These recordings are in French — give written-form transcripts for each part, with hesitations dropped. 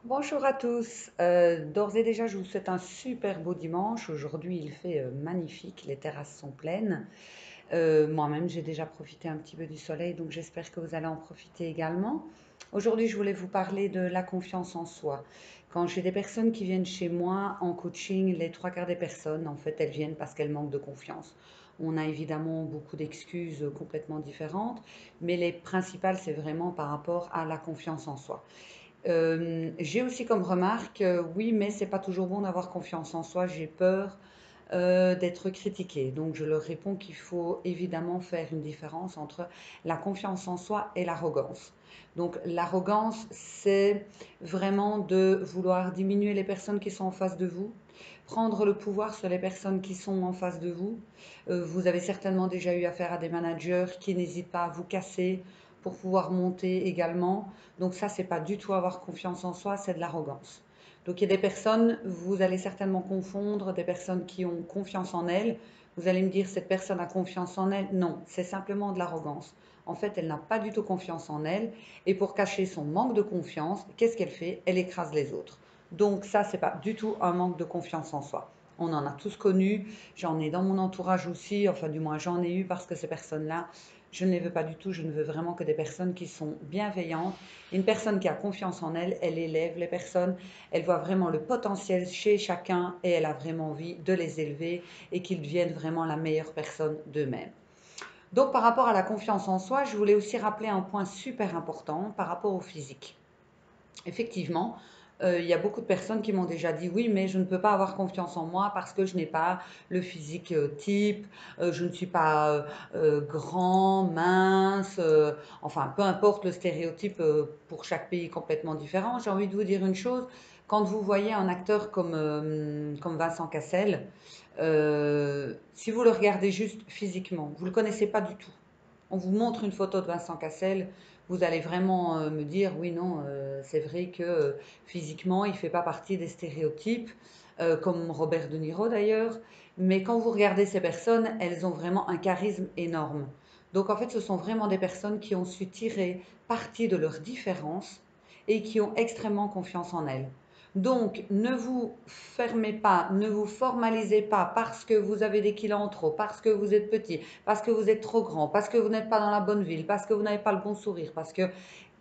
Bonjour à tous. D'ores et déjà, je vous souhaite un super beau dimanche. Aujourd'hui, il fait magnifique, les terrasses sont pleines. Moi-même, j'ai déjà profité un petit peu du soleil, donc j'espère que vous allez en profiter également. Aujourd'hui, je voulais vous parler de la confiance en soi. Quand j'ai des personnes qui viennent chez moi en coaching, les trois quarts des personnes, en fait, elles viennent parce qu'elles manquent de confiance. On a évidemment beaucoup d'excuses complètement différentes, mais les principales, c'est vraiment par rapport à la confiance en soi. J'ai aussi comme remarque, oui, mais c'est pas toujours bon d'avoir confiance en soi. J'ai peur d'être critiquée. Donc je leur réponds qu'il faut évidemment faire une différence entre la confiance en soi et l'arrogance. Donc l'arrogance, c'est vraiment de vouloir diminuer les personnes qui sont en face de vous, prendre le pouvoir sur les personnes qui sont en face de vous. Vous avez certainement déjà eu affaire à des managers qui n'hésitent pas à vous casser pour pouvoir monter également. Donc ça, c'est pas du tout avoir confiance en soi, c'est de l'arrogance. Donc il y a des personnes, vous allez certainement confondre des personnes qui ont confiance en elles. Vous allez me dire, cette personne a confiance en elle. Non, c'est simplement de l'arrogance. En fait, elle n'a pas du tout confiance en elle. Et pour cacher son manque de confiance, qu'est-ce qu'elle fait? Elle écrase les autres. Donc ça, c'est pas du tout un manque de confiance en soi. On en a tous connu. J'en ai dans mon entourage aussi. Enfin, du moins, j'en ai eu parce que ces personnes-là, je ne les veux pas du tout. Je ne veux vraiment que des personnes qui sont bienveillantes. Une personne qui a confiance en elle, elle élève les personnes, elle voit vraiment le potentiel chez chacun et elle a vraiment envie de les élever et qu'ils deviennent vraiment la meilleure personne d'eux-mêmes. Donc par rapport à la confiance en soi, je voulais aussi rappeler un point super important par rapport au physique. Effectivement, il y a beaucoup de personnes qui m'ont déjà dit oui, mais je ne peux pas avoir confiance en moi parce que je n'ai pas le physique type, je ne suis pas grand, mince, enfin peu importe le stéréotype pour chaque pays complètement différent. J'ai envie de vous dire une chose, quand vous voyez un acteur comme Vincent Cassel, si vous le regardez juste physiquement, vous ne le connaissez pas du tout, on vous montre une photo de Vincent Cassel, vous allez vraiment me dire, oui, non, c'est vrai que physiquement, il ne fait pas partie des stéréotypes, comme Robert De Niro d'ailleurs, mais quand vous regardez ces personnes, elles ont vraiment un charisme énorme. Donc en fait, ce sont vraiment des personnes qui ont su tirer parti de leurs différences et qui ont extrêmement confiance en elles. Donc, ne vous fermez pas, ne vous formalisez pas parce que vous avez des kilos en trop, parce que vous êtes petit, parce que vous êtes trop grand, parce que vous n'êtes pas dans la bonne ville, parce que vous n'avez pas le bon sourire, parce que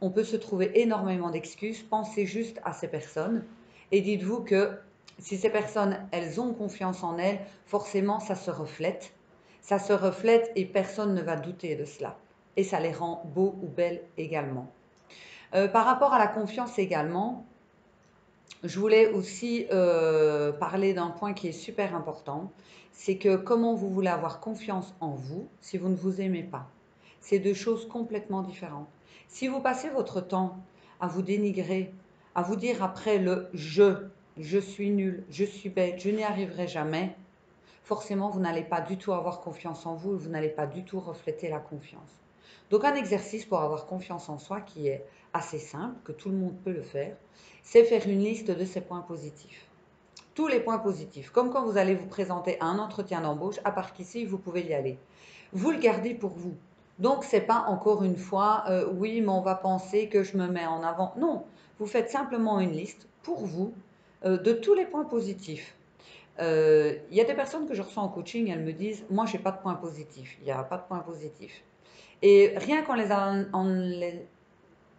on peut se trouver énormément d'excuses. Pensez juste à ces personnes et dites-vous que si ces personnes, elles ont confiance en elles, forcément, ça se reflète. Ça se reflète et personne ne va douter de cela. Et ça les rend beaux ou belles également. Par rapport à la confiance également, je voulais aussi parler d'un point qui est super important, c'est que comment vous voulez avoir confiance en vous si vous ne vous aimez pas. C'est deux choses complètement différentes. Si vous passez votre temps à vous dénigrer, à vous dire après le je suis nul, je suis bête, je n'y arriverai jamais, forcément vous n'allez pas du tout avoir confiance en vous et vous n'allez pas du tout refléter la confiance. Donc un exercice pour avoir confiance en soi qui est assez simple, que tout le monde peut le faire, c'est faire une liste de ses points positifs. Tous les points positifs, comme quand vous allez vous présenter à un entretien d'embauche, à part qu'ici, vous pouvez y aller. Vous le gardez pour vous. Donc, c'est pas encore une fois, oui, mais on va penser que je me mets en avant. Non, vous faites simplement une liste pour vous de tous les points positifs. Il y a des personnes que je reçois en coaching, elles me disent, moi, j'ai pas de points positifs. Il n'y a pas de points positifs. Et rien en les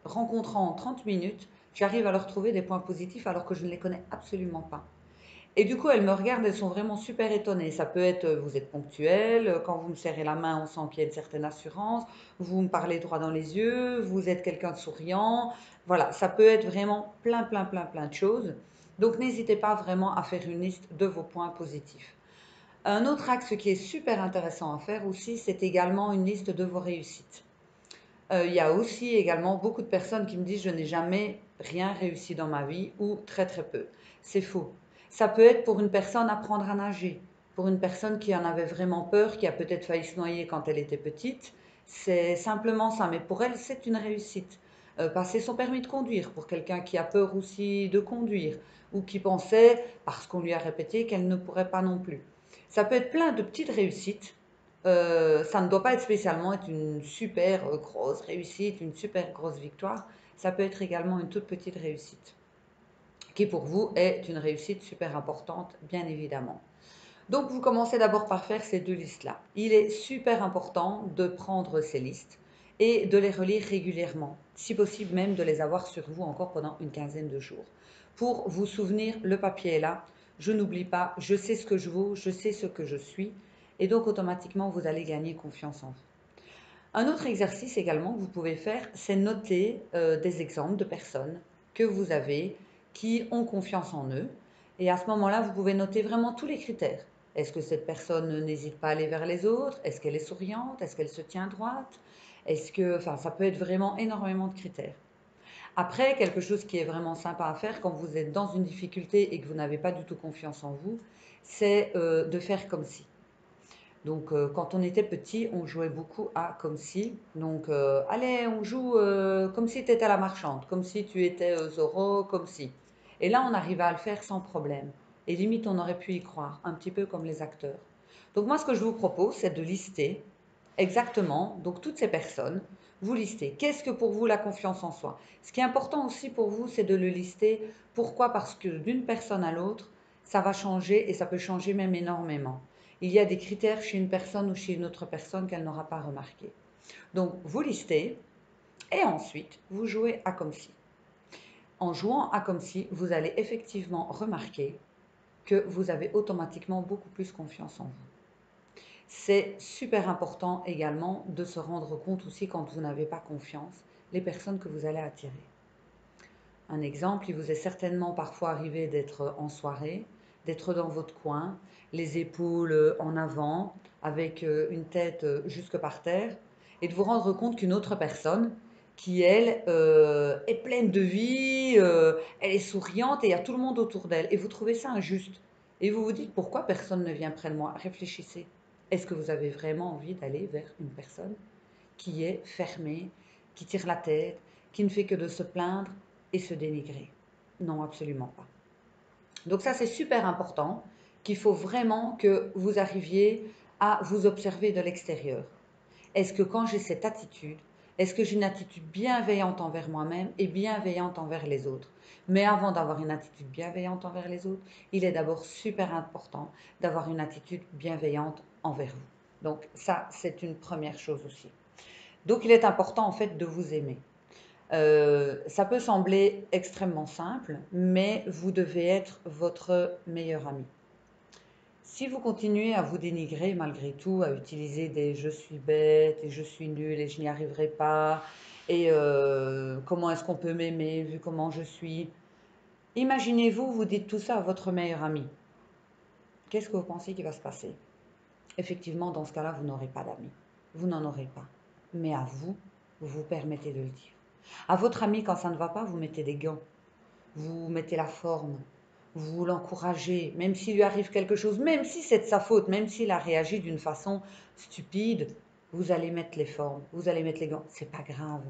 rencontrant en 30 minutes, j'arrive à leur trouver des points positifs alors que je ne les connais absolument pas. Et du coup, elles me regardent, elles sont vraiment super étonnées. Ça peut être, vous êtes ponctuel, quand vous me serrez la main, on sent qu'il y a une certaine assurance, vous me parlez droit dans les yeux, vous êtes quelqu'un de souriant. Voilà, ça peut être vraiment plein, plein, plein, plein de choses. Donc, n'hésitez pas vraiment à faire une liste de vos points positifs. Un autre axe qui est super intéressant à faire aussi, c'est également une liste de vos réussites. Il y a aussi également beaucoup de personnes qui me disent je n'ai jamais rien réussi dans ma vie ou très très peu. C'est faux. Ça peut être pour une personne apprendre à nager, pour une personne qui en avait vraiment peur, qui a peut-être failli se noyer quand elle était petite. C'est simplement ça, mais pour elle, c'est une réussite. Passer son permis de conduire pour quelqu'un qui a peur aussi de conduire ou qui pensait, parce qu'on lui a répété, qu'elle ne pourrait pas non plus. Ça peut être plein de petites réussites. Ça ne doit pas être spécialement être une super grosse réussite, une super grosse victoire. Ça peut être également une toute petite réussite. qui pour vous est une réussite super importante, bien évidemment. Donc, vous commencez d'abord par faire ces deux listes-là. Il est super important de prendre ces listes et de les relire régulièrement, si possible même de les avoir sur vous encore pendant une quinzaine de jours. Pour vous souvenir, le papier est là, je n'oublie pas, je sais ce que je vaux, je sais ce que je suis, et donc automatiquement vous allez gagner confiance en vous. Un autre exercice également que vous pouvez faire, c'est noter des exemples de personnes que vous avez qui ont confiance en eux. Et à ce moment-là, vous pouvez noter vraiment tous les critères. Est-ce que cette personne n'hésite pas à aller vers les autres? Est-ce qu'elle est souriante? Est-ce qu'elle se tient droite? Est-ce que, enfin, ça peut être vraiment énormément de critères. Après, quelque chose qui est vraiment sympa à faire quand vous êtes dans une difficulté et que vous n'avez pas du tout confiance en vous, c'est de faire comme si. Donc, quand on était petit, on jouait beaucoup à comme si. Donc, allez, on joue comme si tu étais la marchande, comme si tu étais Zorro, comme si. Et là, on arrivait à le faire sans problème. Et limite, on aurait pu y croire, un petit peu comme les acteurs. Donc, moi, ce que je vous propose, c'est de lister exactement, donc toutes ces personnes, vous listez. Qu'est-ce que pour vous la confiance en soi? Ce qui est important aussi pour vous, c'est de le lister. Pourquoi? Parce que d'une personne à l'autre, ça va changer et ça peut changer même énormément. Il y a des critères chez une personne ou chez une autre personne qu'elle n'aura pas remarqué. Donc, vous listez et ensuite, vous jouez à comme si. En jouant à comme si, vous allez effectivement remarquer que vous avez automatiquement beaucoup plus confiance en vous. C'est super important également de se rendre compte aussi quand vous n'avez pas confiance, les personnes que vous allez attirer. Un exemple, il vous est certainement parfois arrivé d'être en soirée, d'être dans votre coin, les épaules en avant, avec une tête jusque par terre, et de vous rendre compte qu'une autre personne, qui elle est pleine de vie, elle est souriante et il y a tout le monde autour d'elle, et vous trouvez ça injuste. Et vous vous dites pourquoi personne ne vient près de moi? Réfléchissez. Est-ce que vous avez vraiment envie d'aller vers une personne qui est fermée, qui tire la tête, qui ne fait que de se plaindre et se dénigrer? Non, absolument pas. Donc ça, c'est super important, qu'il faut vraiment que vous arriviez à vous observer de l'extérieur. Est-ce que quand j'ai cette attitude, est-ce que j'ai une attitude bienveillante envers moi-même et bienveillante envers les autres? Mais avant d'avoir une attitude bienveillante envers les autres, il est d'abord super important d'avoir une attitude bienveillante envers vous. Donc ça, c'est une première chose aussi. Donc il est important en fait de vous aimer. Ça peut sembler extrêmement simple, mais vous devez être votre meilleur ami. Si vous continuez à vous dénigrer malgré tout, à utiliser des je suis bête et je suis nulle et je n'y arriverai pas, et comment est-ce qu'on peut m'aimer vu comment je suis, imaginez-vous, vous dites tout ça à votre meilleur ami. Qu'est-ce que vous pensez qui va se passer? Effectivement, dans ce cas-là, vous n'aurez pas d'amis. Vous n'en aurez pas. Mais à vous, vous vous permettez de le dire. À votre ami, quand ça ne va pas, vous mettez des gants. Vous mettez la forme. Vous l'encouragez, même s'il lui arrive quelque chose, même si c'est de sa faute, même s'il a réagi d'une façon stupide, vous allez mettre les formes, vous allez mettre les gants. C'est pas grave.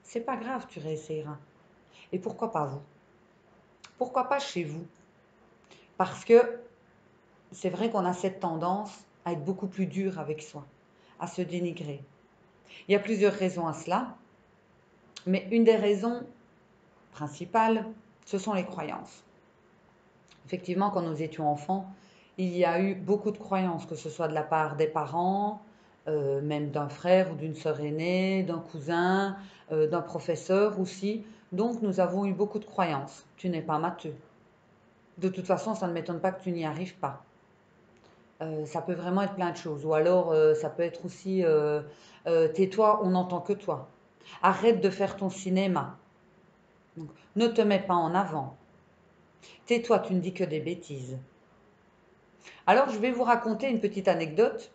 C'est pas grave, tu réessayeras. Et pourquoi pas vous? Pourquoi pas chez vous? Parce que c'est vrai qu'on a cette tendance à être beaucoup plus dur avec soi, à se dénigrer. Il y a plusieurs raisons à cela, mais une des raisons principales, ce sont les croyances. Effectivement, quand nous étions enfants, il y a eu beaucoup de croyances, que ce soit de la part des parents, même d'un frère ou d'une sœur aînée, d'un cousin, d'un professeur aussi. Donc nous avons eu beaucoup de croyances. Tu n'es pas matheux. De toute façon, ça ne m'étonne pas que tu n'y arrives pas. Ça peut vraiment être plein de choses. Ou alors, ça peut être aussi, tais-toi, on n'entend que toi. Arrête de faire ton cinéma. Donc, ne te mets pas en avant. Tais-toi, tu ne dis que des bêtises. Alors, je vais vous raconter une petite anecdote.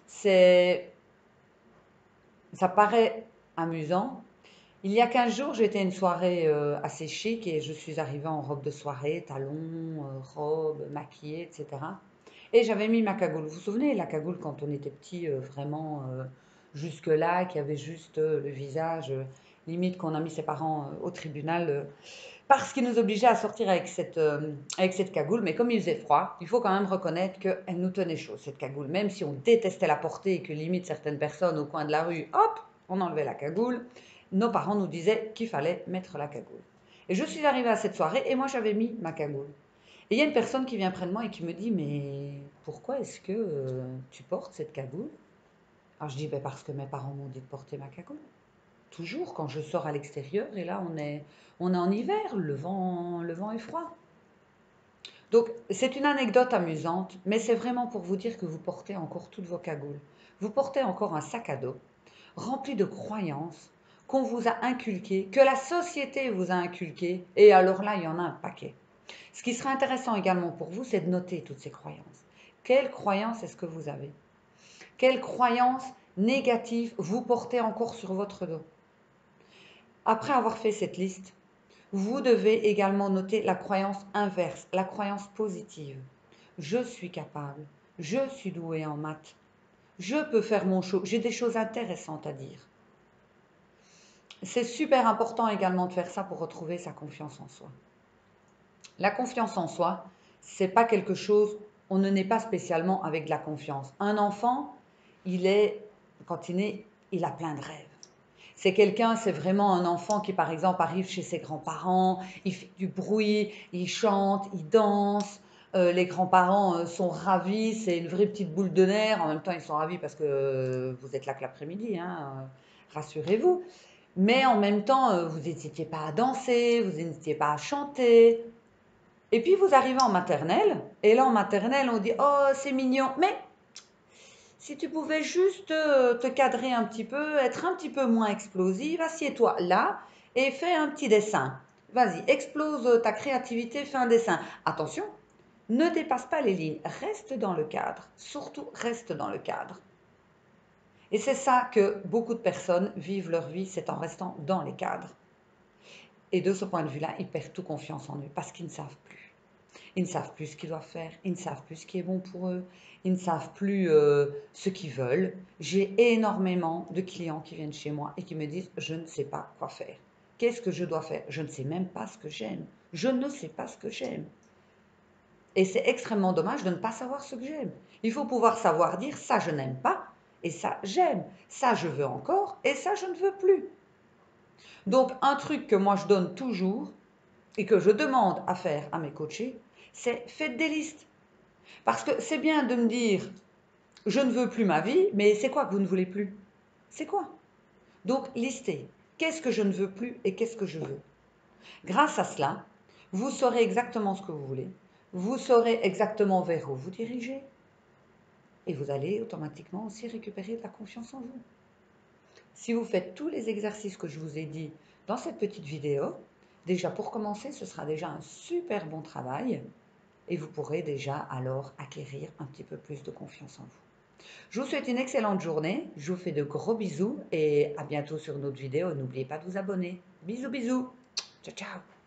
C'est, ça paraît amusant. Il y a 15 jours, j'étais à une soirée assez chic et je suis arrivée en robe de soirée, talons, robe, maquillée, etc. Et j'avais mis ma cagoule. Vous vous souvenez, la cagoule quand on était petit, vraiment jusque-là, qui avait juste le visage, limite qu'on a mis ses parents au tribunal parce qu'ils nous obligeaient à sortir avec cette cagoule. Mais comme il faisait froid, il faut quand même reconnaître qu'elle nous tenait chaud, cette cagoule. Même si on détestait la porter et que limite certaines personnes au coin de la rue, hop, on enlevait la cagoule, nos parents nous disaient qu'il fallait mettre la cagoule. Et je suis arrivée à cette soirée et moi j'avais mis ma cagoule. Et il y a une personne qui vient près de moi et qui me dit, mais pourquoi est-ce que tu portes cette cagoule? Alors je dis, ben parce que mes parents m'ont dit de porter ma cagoule. Toujours quand je sors à l'extérieur et là on est en hiver, le vent est froid. Donc c'est une anecdote amusante, mais c'est vraiment pour vous dire que vous portez encore toutes vos cagoules. Vous portez encore un sac à dos rempli de croyances qu'on vous a inculquées, que la société vous a inculquées, et alors là, il y en a un paquet. Ce qui serait intéressant également pour vous, c'est de noter toutes ces croyances. Quelles croyances est-ce que vous avez? Quelles croyances négatives vous portez encore sur votre dos? Après avoir fait cette liste, vous devez également noter la croyance inverse, la croyance positive. Je suis capable, je suis doué en maths, je peux faire mon show, j'ai des choses intéressantes à dire. C'est super important également de faire ça pour retrouver sa confiance en soi. La confiance en soi, c'est pas quelque chose, on ne naît pas spécialement avec de la confiance. Un enfant, quand il naît, il a plein de rêves. C'est quelqu'un, c'est vraiment un enfant qui, par exemple, arrive chez ses grands-parents, il fait du bruit, il chante, il danse. Les grands-parents sont ravis, c'est une vraie petite boule de nerfs. En même temps, ils sont ravis parce que vous êtes là que l'après-midi, hein, rassurez-vous. Mais en même temps, vous n'hésitiez pas à danser, vous n'hésitiez pas à chanter. Et puis vous arrivez en maternelle, et là en maternelle, on dit oh, c'est mignon, mais si tu pouvais juste te cadrer un petit peu, être un petit peu moins explosive, assieds-toi là et fais un petit dessin. Vas-y, explose ta créativité, fais un dessin. Attention, ne dépasse pas les lignes, reste dans le cadre, surtout reste dans le cadre. Et c'est ça que beaucoup de personnes vivent leur vie, c'est en restant dans les cadres. Et de ce point de vue-là, ils perdent toute confiance en eux parce qu'ils ne savent plus. Ils ne savent plus ce qu'ils doivent faire, ils ne savent plus ce qui est bon pour eux, ils ne savent plus ce qu'ils veulent. J'ai énormément de clients qui viennent chez moi et qui me disent, je ne sais pas quoi faire. Qu'est-ce que je dois faire? Je ne sais même pas ce que j'aime. Je ne sais pas ce que j'aime. Et c'est extrêmement dommage de ne pas savoir ce que j'aime. Il faut pouvoir savoir dire, ça je n'aime pas et ça j'aime. Ça je veux encore et ça je ne veux plus. Donc un truc que moi je donne toujours et que je demande à faire à mes coachés, c'est faites des listes. Parce que c'est bien de me dire, je ne veux plus ma vie, mais c'est quoi que vous ne voulez plus? C'est quoi? Donc, listez. Qu'est-ce que je ne veux plus et qu'est-ce que je veux? Grâce à cela, vous saurez exactement ce que vous voulez. Vous saurez exactement vers où vous dirigez. Et vous allez automatiquement aussi récupérer de la confiance en vous. Si vous faites tous les exercices que je vous ai dit dans cette petite vidéo, déjà pour commencer, ce sera déjà un super bon travail. Et vous pourrez déjà alors acquérir un petit peu plus de confiance en vous. Je vous souhaite une excellente journée, je vous fais de gros bisous et à bientôt sur une autre vidéo. N'oubliez pas de vous abonner. Bisous bisous. Ciao ciao.